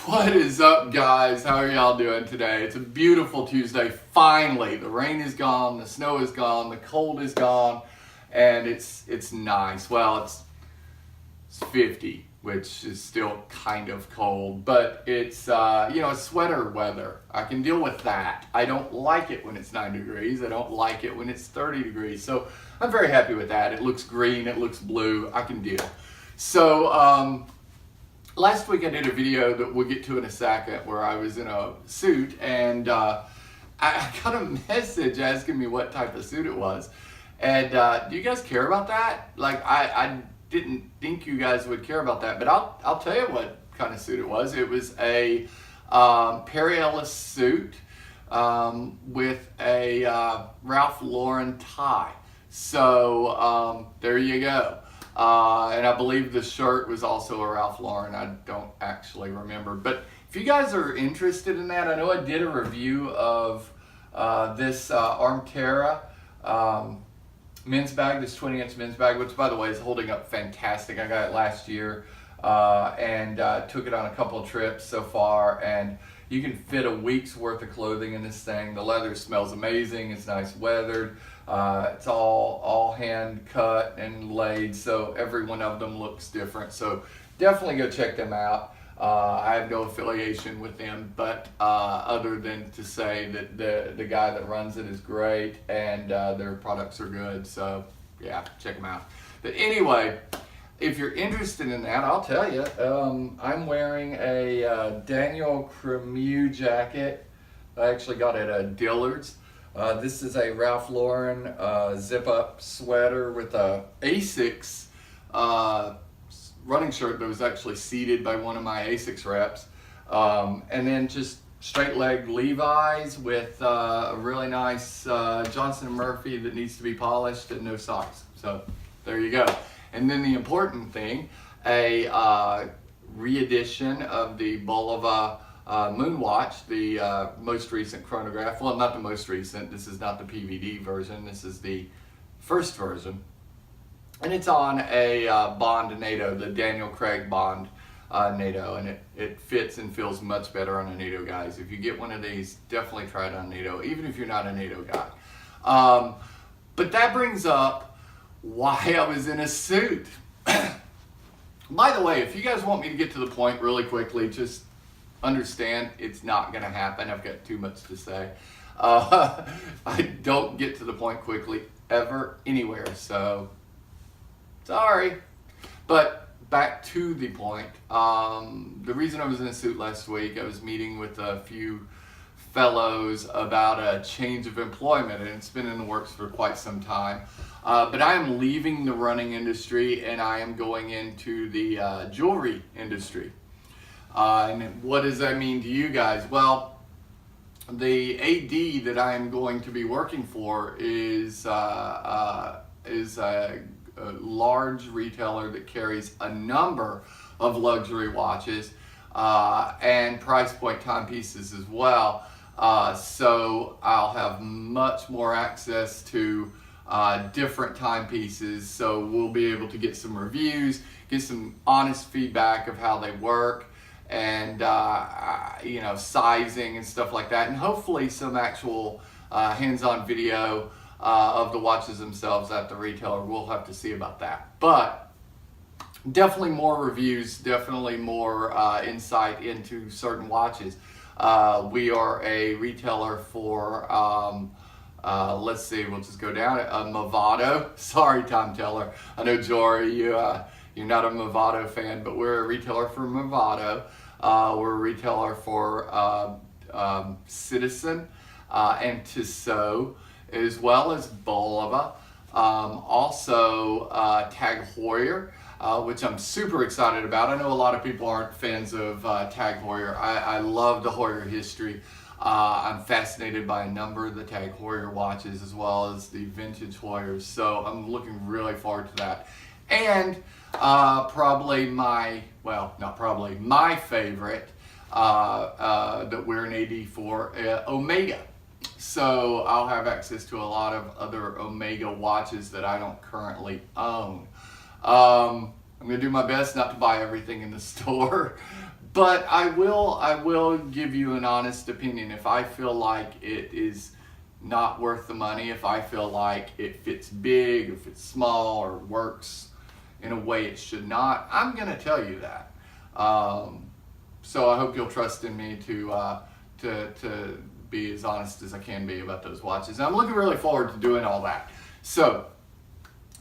What is up, guys? How are y'all doing today? It's a beautiful Tuesday. Finally, the rain is gone, the snow is gone, the cold is gone, and it's nice. Well, it's 50, which is still kind of cold, but it's it's sweater weather. I can deal with that. I don't like it when it's 9 degrees. I don't like it when it's 30 degrees. So I'm very happy with that. It looks green. It looks blue. I can deal. So last week I did a video that we'll get to in a second where I was in a suit, and I got a message asking me what type of suit it was. And do you guys care about that? Like, I didn't think you guys would care about that, but I'll tell you what kind of suit it was. It was a Perry Ellis suit with a Ralph Lauren tie. So there you go. And I believe the shirt was also a Ralph Lauren. I don't actually remember. But if you guys are interested in that, I know I did a review of this Armterra men's bag, this 20-inch men's bag, which, by the way, is holding up fantastic. I got it last year and took it on a couple of trips so far. And you can fit a week's worth of clothing in this thing. The leather smells amazing. It's nice weathered. It's all hand cut and laid, so every one of them looks different. So definitely go check them out. I have no affiliation with them, but other than to say that the guy that runs it is great and their products are good. So yeah, check them out. But anyway, if you're interested in that, I'll tell you. I'm wearing a Daniel Cremieux jacket. I actually got it at Dillard's. This is a Ralph Lauren zip-up sweater with a Asics running shirt that was actually seeded by one of my Asics reps. And then just straight leg Levi's with a really nice Johnson & Murphy that needs to be polished and no socks. So there you go. And then the important thing, a re-edition of the Bulova MoonWatch, the most recent chronograph. Well, not the most recent. This is not the PVD version. This is the first version. And it's on a Bond NATO, the Daniel Craig Bond NATO. And it fits and feels much better on a NATO, guys. If you get one of these, definitely try it on NATO, even if you're not a NATO guy. But that brings up why I was in a suit. By the way, if you guys want me to get to the point really quickly, just understand it's not going to happen. I've got too much to say. I don't get to the point quickly ever anywhere, so sorry. But back to the point. The reason I was in a suit last week, I was meeting with a few fellows about a change of employment, and it's been in the works for quite some time. But I am leaving the running industry and I am going into the jewelry industry. And what does that mean to you guys? Well, the AD that I am going to be working for is a large retailer that carries a number of luxury watches and price point timepieces as well. So I'll have much more access to different timepieces. So we'll be able to get some reviews, get some honest feedback of how they work, and sizing and stuff like that, and hopefully some actual hands-on video of the watches themselves at the retailer. We'll have to see about that, but definitely more reviews, definitely more insight into certain watches. We are a retailer for let's see, we'll just go down it. Movado. Sorry, Tom Teller. I know, Jory, you're not a Movado fan, but we're a retailer for Movado. We're a retailer for Citizen and Tissot, as well as Bulova. Also Tag Heuer, which I'm super excited about. I know a lot of people aren't fans of Tag Heuer. I love the Heuer history. I'm fascinated by a number of the Tag Heuer watches as well as the vintage Heuers. So I'm looking really forward to that. And probably my favorite that we're an AD for, Omega. So I'll have access to a lot of other Omega watches that I don't currently own. I'm going to do my best not to buy everything in the store, But I will give you an honest opinion. If I feel like it is not worth the money, if I feel like it fits big, if it's small, or works in a way it should not, I'm gonna tell you that. So I hope you'll trust in me to be as honest as I can be about those watches. And I'm looking really forward to doing all that. So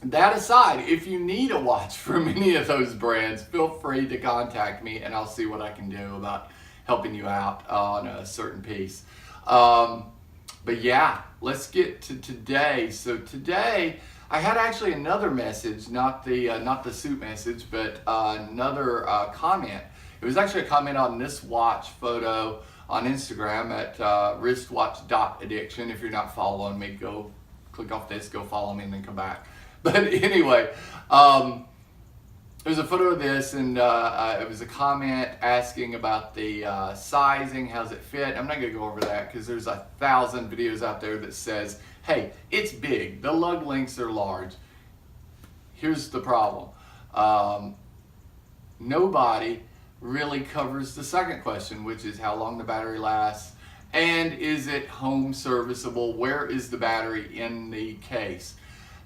that aside, if you need a watch from any of those brands, feel free to contact me and I'll see what I can do about helping you out on a certain piece. But yeah, let's get to today. So today, I had actually another message, not the suit message, but another comment. It was actually a comment on this watch photo on Instagram at Wristwatch.Addiction. If you're not following me, go click off this, go follow me, and then come back. But anyway, there's a photo of this, and it was a comment asking about the sizing, how's it fit. I'm not gonna go over that because there's 1,000 videos out there that says, hey, it's big, the lug links are large. Here's the problem. Nobody really covers the second question, which is how long the battery lasts, and is it home serviceable? Where is the battery in the case?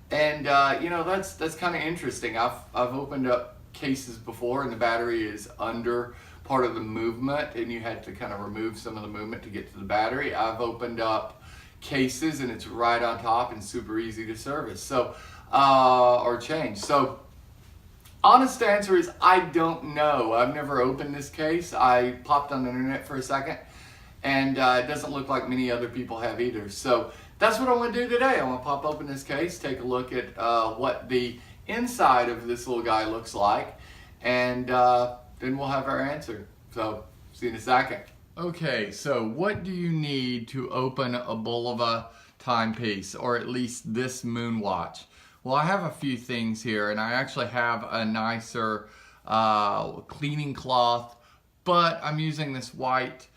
And you know, that's kind of interesting. I've opened up cases before and the battery is under part of the movement and you had to kind of remove some of the movement to get to the battery. I've opened up cases and it's right on top and super easy to service, so or change. So honest answer is I don't know. I've never opened this case. I popped on the internet for a second and it doesn't look like many other people have either. So that's what I'm going to do today. I'm going to pop open this case, take a look at what the inside of this little guy looks like, and then we'll have our answer. So, see you in a second. Okay, so what do you need to open a Bulova timepiece, or at least this MoonWatch? Well, I have a few things here, and I actually have a nicer cleaning cloth, but I'm using this white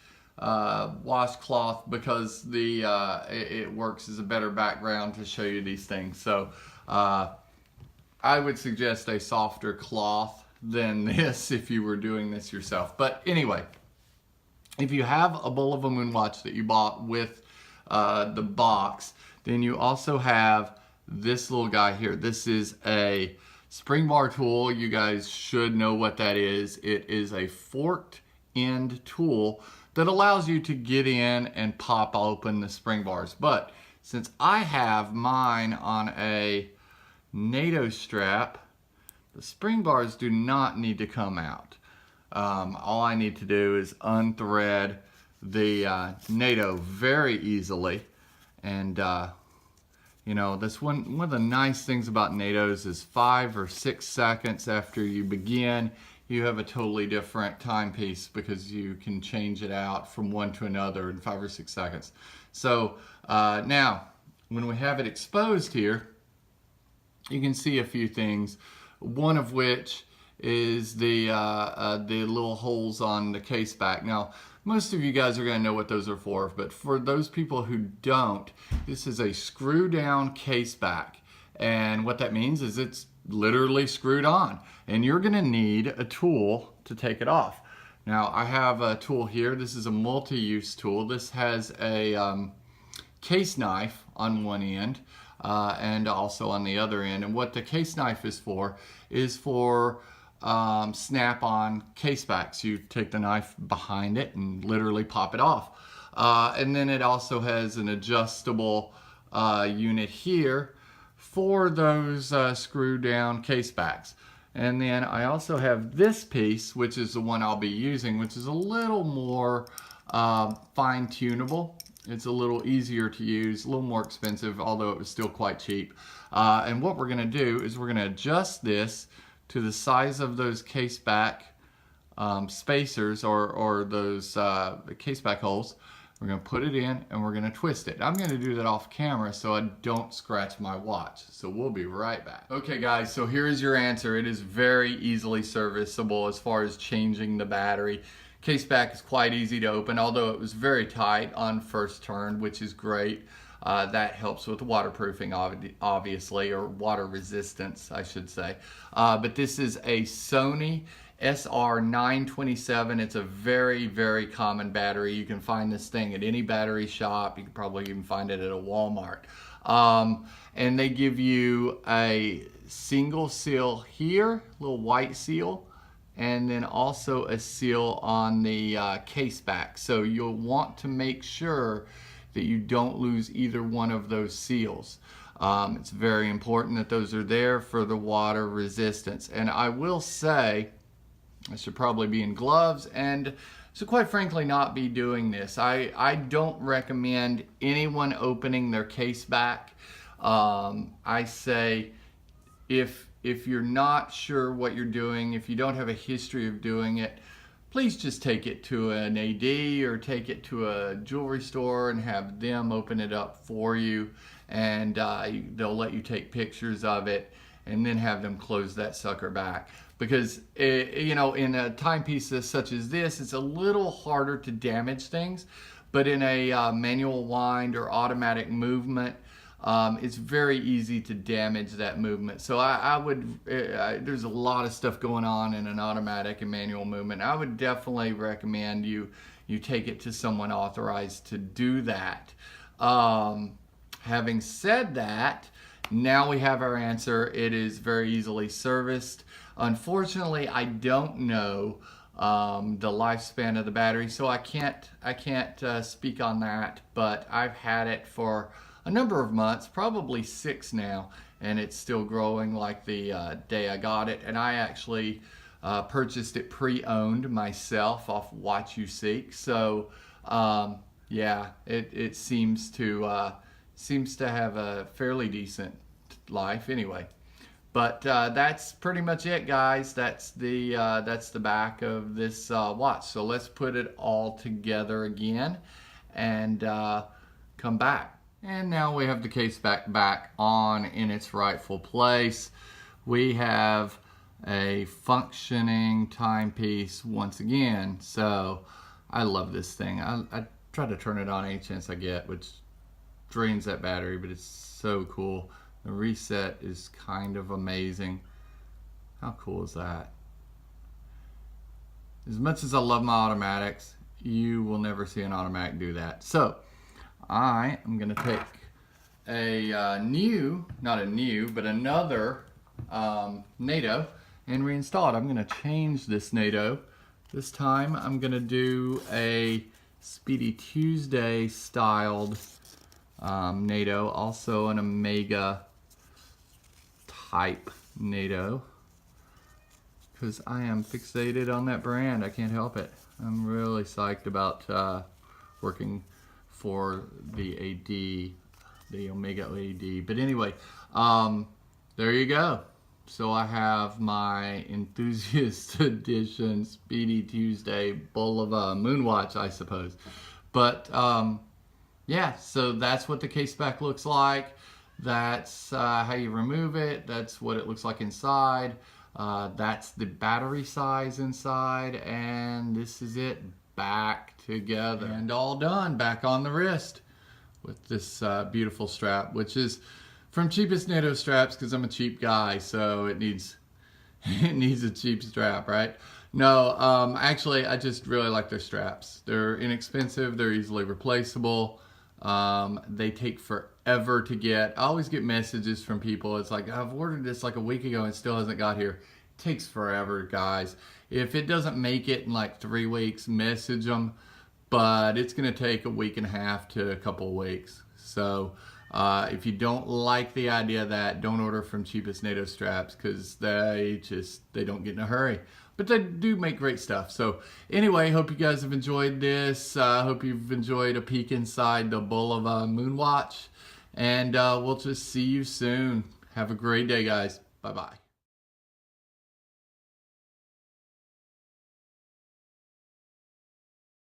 washcloth because it works as a better background to show you these things. So I would suggest a softer cloth than this if you were doing this yourself. But anyway, if you have a Bulova MoonWatch that you bought with the box, then you also have this little guy here. This is a spring bar tool. You guys should know what that is. It is a forked end tool that allows you to get in and pop open the spring bars. But since I have mine on a NATO strap, the spring bars do not need to come out. All I need to do is unthread the NATO very easily. And you know, that's one of the nice things about NATOs is 5 or 6 seconds after you begin, you have a totally different timepiece because you can change it out from one to another in 5 or 6 seconds. So now, when we have it exposed here, you can see a few things. One of which is the little holes on the case back. Now, most of you guys are going to know what those are for, but for those people who don't, this is a screw down case back. And what that means is it's literally screwed on, and you're going to need a tool to take it off. Now, I have a tool here. This is a multi-use tool. This has a case knife on one end and also on the other end. And what the case knife is for snap-on case backs. You take the knife behind it and literally pop it off. And then it also has an adjustable unit here for those screw down case backs. And then I also have this piece, which is the one I'll be using, which is a little more fine-tunable. It's a little easier to use, a little more expensive, although it was still quite cheap. And what we're going to do is we're going to adjust this to the size of those case back spacers or those case back holes. We're going to put it in and we're going to twist it. I'm going to do that off camera so I don't scratch my watch. So we'll be right back. Okay guys, so here is your answer. It is very easily serviceable as far as changing the battery. Case back is quite easy to open, although it was very tight on first turn, which is great. That helps with waterproofing, obviously, or water resistance, I should say. But this is a Sony SR927. It's a very, very common battery. You can find this thing at any battery shop. You can probably even find it at a Walmart. And they give you a single seal here, little white seal, and then also a seal on the case back. So you'll want to make sure that you don't lose either one of those seals. It's very important that those are there for the water resistance. And I will say, I should probably be in gloves and so quite frankly not be doing this. I don't recommend anyone opening their case back. I say if you're not sure what you're doing, if you don't have a history of doing it, please just take it to an AD or take it to a jewelry store and have them open it up for you, and they'll let you take pictures of it and then have them close that sucker back. Because you know, in a timepiece such as this, it's a little harder to damage things, but in a manual wind or automatic movement, it's very easy to damage that movement. So I would, there's a lot of stuff going on in an automatic and manual movement. I would definitely recommend you take it to someone authorized to do that. Having said that, now we have our answer. It is very easily serviced. Unfortunately, I don't know the lifespan of the battery, so I can't speak on that, but I've had it for a number of months, probably 6 now, and it's still growing like the day I got it. And I actually purchased it pre-owned myself off Watch You Seek. So yeah, it seems to have a fairly decent life anyway. But that's pretty much it, guys. That's the back of this watch. So let's put it all together again and come back. And now we have the case back on in its rightful place. We have a functioning timepiece once again. So I love this thing. I try to turn it on any chance I get, which drains that battery, but it's so cool. The reset is kind of amazing. How cool is that? As much as I love my automatics, you will never see an automatic do that. So I am going to take a another NATO and reinstall it. I'm going to change this NATO. This time I'm going to do a Speedy Tuesday styled NATO, also an Omega type NATO, because I am fixated on that brand. I can't help it. I'm really psyched about working for the AD, the Omega AD. But anyway, there you go. So I have my Enthusiast Edition Speedy Tuesday Bulova MoonWatch, I suppose. But yeah, so that's what the case back looks like. That's how you remove it. That's what it looks like inside. That's the battery size inside, and this is it back together and all done, back on the wrist with this beautiful strap, which is from Cheapest NATO Straps, because I'm a cheap guy, so it needs a cheap strap, right? No, actually I just really like their straps. They're inexpensive, they're easily replaceable. They take forever to get. I always get messages from people. It's like, I've ordered this like a week ago and still hasn't got here. It takes forever, guys. If it doesn't make it in like 3 weeks, message them. But it's going to take a week and a half to a couple of weeks. So if you don't like the idea of that, don't order from Cheapest NATO Straps, because they don't get in a hurry. But they do make great stuff. So anyway, hope you guys have enjoyed this. Hope you've enjoyed a peek inside the Bulova MoonWatch. And we'll just see you soon. Have a great day, guys. Bye-bye.